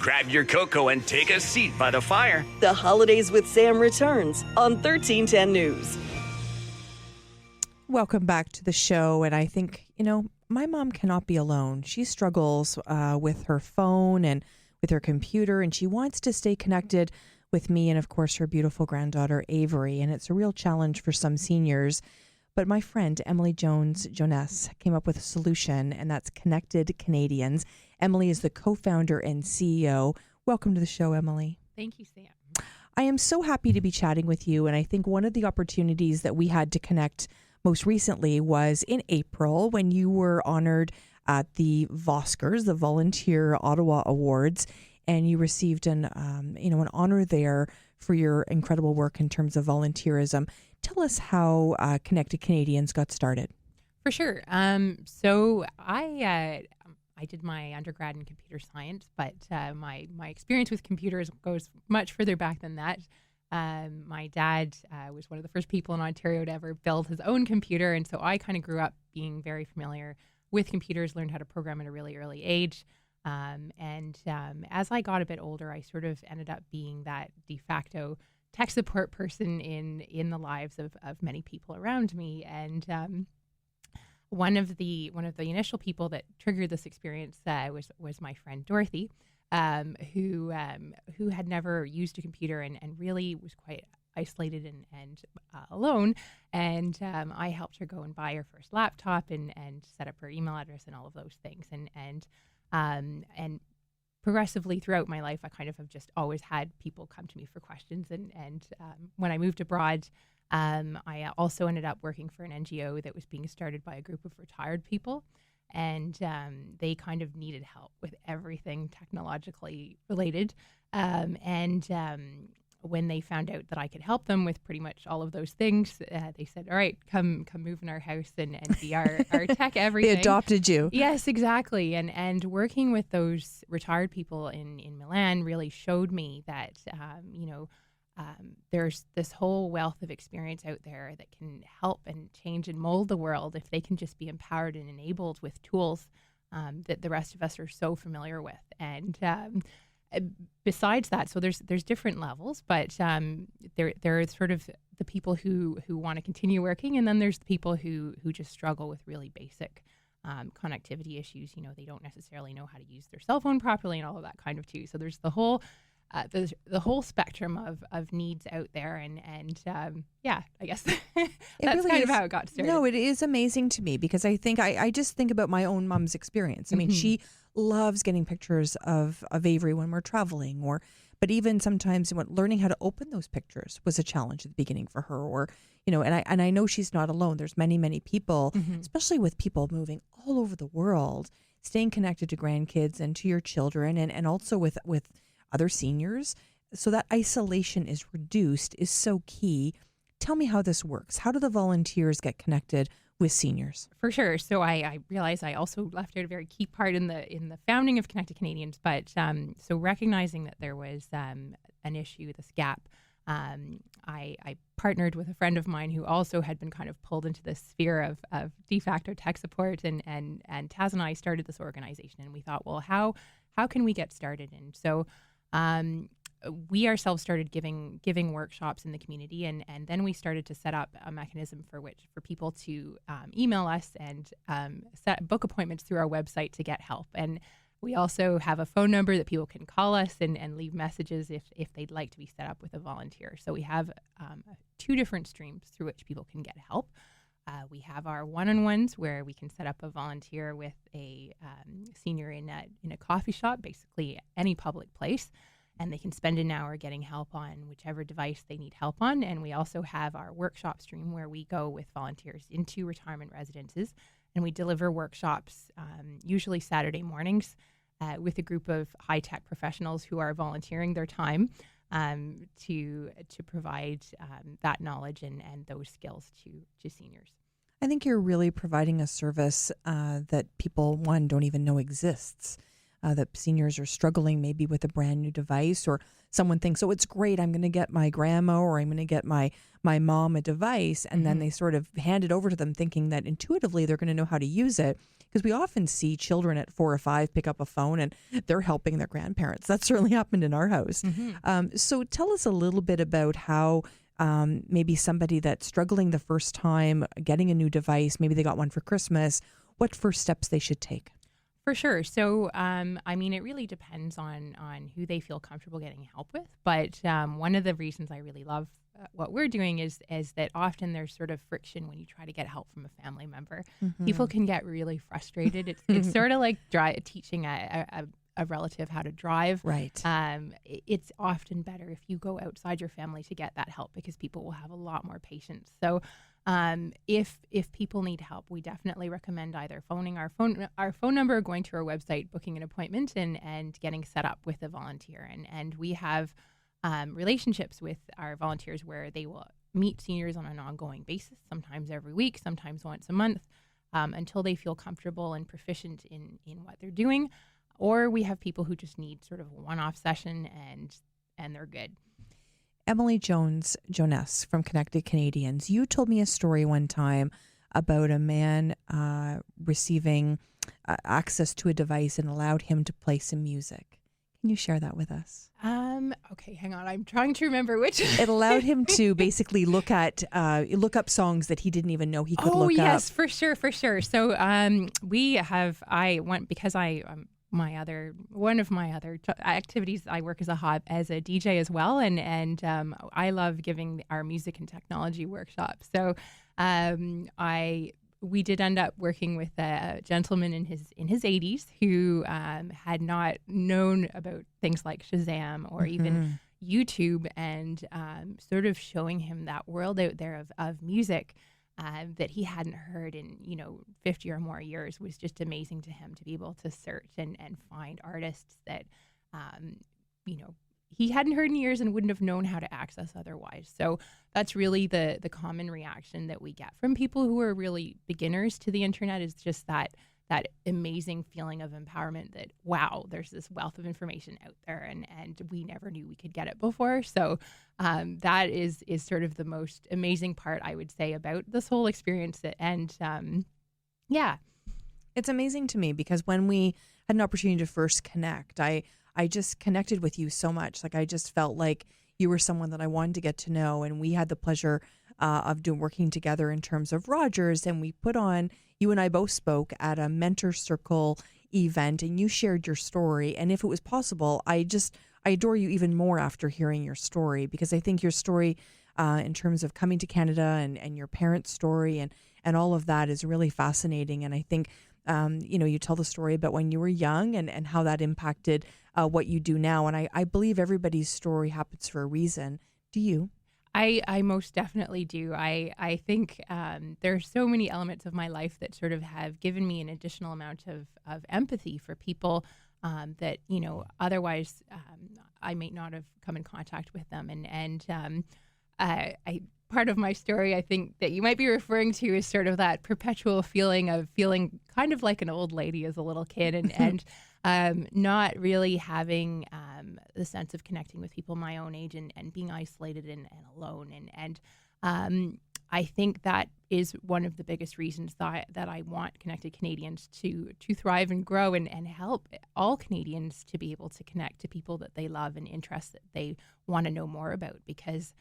Grab your cocoa and take a seat by the fire. The Holidays with Sam returns on 1310 News. Welcome back to the show. And I think, my mom cannot be alone. She struggles with her phone and with her computer, and she wants to stay connected with me and, of course, her beautiful granddaughter, Avery. And it's a real challenge for some seniors. But my friend, Emily Joanisse, came up with a solution, and that's Connected Canadians. Emily is the co-founder and CEO. Welcome to the show, Emily. Thank you, Sam. I am so happy to be chatting with you. And I think one of the opportunities that we had to connect most recently was in April when you were honored at the Voscars, the Volunteer Ottawa Awards, and you received an honor there for your incredible work in terms of volunteerism. Tell us how Connected Canadians got started. For sure. So I did my undergrad in computer science, but my experience with computers goes much further back than that. My dad was one of the first people in Ontario to ever build his own computer. And so I kind of grew up being very familiar with computers, learned how to program at a really early age. As I got a bit older, I sort of ended up being that de facto tech support person in the lives of many people around me. And one of the initial people that triggered this experience was my friend Dorothy. Who had never used a computer and really was quite isolated and alone. And I helped her go and buy her first laptop and set up her email address and all of those things. And progressively throughout my life, I kind of have just always had people come to me for questions. And when I moved abroad, I also ended up working for an NGO that was being started by a group of retired people. And they kind of needed help with everything technologically related. When they found out that I could help them with pretty much all of those things, they said, all right, come move in our house and be our tech everything. They adopted you. Yes, exactly. And working with those retired people in Milan really showed me that, there's this whole wealth of experience out there that can help and change and mold the world if they can just be empowered and enabled with tools that the rest of us are so familiar with. And besides that, so there's different levels, but there are sort of the people who want to continue working, and then there's the people who just struggle with really basic connectivity issues. They don't necessarily know how to use their cell phone properly and all of that kind of too. So there's the whole spectrum of needs out there, and I guess that's really kind is, of how it got started. No, it is amazing to me because I think I just think about my own mom's experience. I mean, she loves getting pictures of Avery when we're traveling, but even sometimes learning how to open those pictures was a challenge at the beginning for her. And I know she's not alone. There's many people, especially with people moving all over the world, staying connected to grandkids and to your children, and also with other seniors, so that isolation is reduced is so key. Tell me how this works. How do the volunteers get connected with seniors? For sure. So I realize I also left out a very key part in the founding of Connected Canadians, but so recognizing that there was an issue, this gap, I partnered with a friend of mine who also had been kind of pulled into this sphere of de facto tech support, and Taz and I started this organization, and we thought, well, how can we get started? And so we ourselves started giving workshops in the community, and then we started to set up a mechanism for people to email us and book appointments through our website to get help. And we also have a phone number that people can call us and leave messages if they'd like to be set up with a volunteer. So we have 2 different streams through which people can get help. We have our one-on-ones where we can set up a volunteer with a senior in a coffee shop, basically any public place, and they can spend an hour getting help on whichever device they need help on. And we also have our workshop stream where we go with volunteers into retirement residences, and we deliver workshops usually Saturday mornings with a group of high-tech professionals who are volunteering their time to provide that knowledge and those skills to seniors. I think you're really providing a service that people, one, don't even know exists. that seniors are struggling maybe with a brand new device, or someone thinks, oh, it's great, I'm going to get my grandma or I'm going to get my mom a device, and then they sort of hand it over to them thinking that intuitively they're going to know how to use it. Because we often see children at 4 or 5 pick up a phone and they're helping their grandparents. That certainly happened in our house. So tell us a little bit about how maybe somebody that's struggling the first time getting a new device, maybe they got one for Christmas, what first steps they should take. For sure. So, I mean, it really depends on who they feel comfortable getting help with. But one of the reasons I really love what we're doing is that often there's sort of friction when you try to get help from a family member. People can get really frustrated. It's sort of like teaching a relative how to drive. Right. It's often better if you go outside your family to get that help, because people will have a lot more patience. So if people need help, we definitely recommend either phoning our phone number, going to our website, booking an appointment, and getting set up with a volunteer. And we have relationships with our volunteers where they will meet seniors on an ongoing basis, sometimes every week, sometimes once a month, until they feel comfortable and proficient in what they're doing. Or we have people who just need sort of a one-off session and they're good. Emily Joanisse from Connected Canadians, you told me a story one time about a man receiving access to a device and allowed him to play some music. Can you share that with us? Okay, hang on. I'm trying to remember which. It allowed him to basically look up songs that he didn't even know he could look up. Oh, yes, for sure. So one of my other activities, I work as a DJ as well, and I love giving our music and technology workshops. So we did end up working with a gentleman in his 80s who had not known about things like Shazam or even YouTube, and sort of showing him that world out there of music that he hadn't heard in 50 or more years was just amazing to him, to be able to search and find artists that he hadn't heard in years and wouldn't have known how to access otherwise. So that's really the common reaction that we get from people who are really beginners to the internet, is just that amazing feeling of empowerment that, wow, there's this wealth of information out there and we never knew we could get it before. So that is sort of the most amazing part, I would say, about this whole experience. And yeah. It's amazing to me because when we had an opportunity to first connect, I just connected with you so much. Like, I just felt like you were someone that I wanted to get to know, and we had the pleasure of working together in terms of Rogers, and we put on, you and I both spoke at a mentor circle event, and you shared your story. And if it was possible, I adore you even more after hearing your story, because I think your story in terms of coming to Canada and your parents' story and all of that is really fascinating. And I think you tell the story about when you were young and how that impacted what you do now. And I believe everybody's story happens for a reason. Do you? I most definitely do. I think there are so many elements of my life that sort of have given me an additional amount of empathy for people that, otherwise I may not have come in contact with them. And part of my story, I think, that you might be referring to is sort of that perpetual feeling of feeling kind of like an old lady as a little kid, and not really having the sense of connecting with people my own age and being isolated and alone. And I think that is one of the biggest reasons that I want Connected Canadians to thrive and grow and help all Canadians to be able to connect to people that they love and interests that they want to know more about, because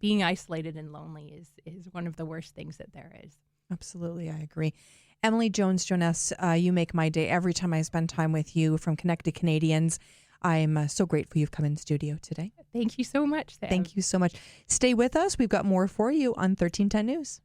being isolated and lonely is one of the worst things that there is. Absolutely, I agree. Emily Joanisse, you make my day every time I spend time with you from Connected Canadians. I'm so grateful you've come in studio today. Thank you so much, Sam. Thank you so much. Stay with us. We've got more for you on 1310 News.